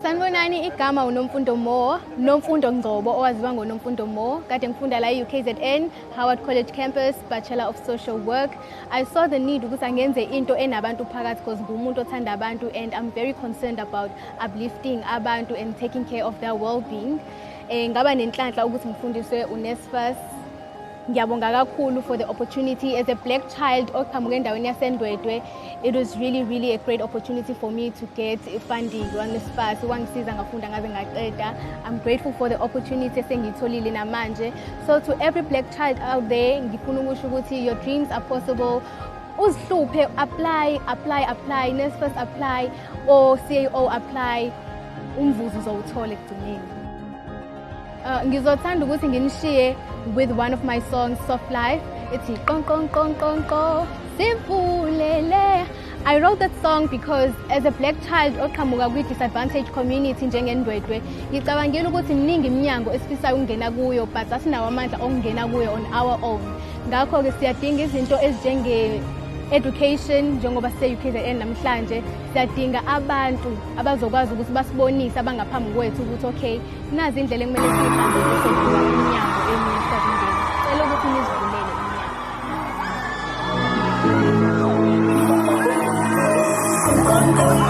Sanibonani, igama uNomfundo Moh, Nomfundo Ngcobo owaziwa ngoNomfundo Moh. Kade ngifunda la UKZN, Howard College campus, Bachelor of Social Work. I saw the need ukuthi angenze into enabantu phakathi because ngumuntu othanda abantu and I'm very concerned about uplifting abantu and taking care of their well-being. Ngaba nenhlanhla ukuthi ngifundiswe uNSFAS. Ngiyabonga kakhulu for the opportunity as a black child oqhamuke endaweni yaseNdwedwe. It was really a great opportunity for me to get funding kaNSFAS wangisiza ngafunda ngaze ngaqeda. I'm grateful for the opportunity esengiyitholile namanje. So to every black child out there, ngifuna ukusho ukuthi your dreams are possible. Uzihluphe, apply, NSFAS apply, or CAO apply. Umvuzo uzowuthola ekugcineni. Ngizothanda ukuthi nginishiye with one of my songs, Soft Life. It's Kon Kon Kon Kon Kon Sifulele. I wrote that song because as a black child oqhamuka kwi-disadvantaged community njengeNdwedwe, ngicabangela ukuthi miningi iminyango esifisayo ukungena kuyo but asinawo amandla okungena kuyo on our own. Ngakho-ke siyadinga izinto education njengoba sise-UKZN namhlanje siyadinga abantu abazokwazi ukuthi basibonise abangaphambi kwethu ukuthi okay nazi indlela ekumele siyihambe ukuthi sivula iminyango eminye siyakungena. Cela ukuthi nizivulele iminyango.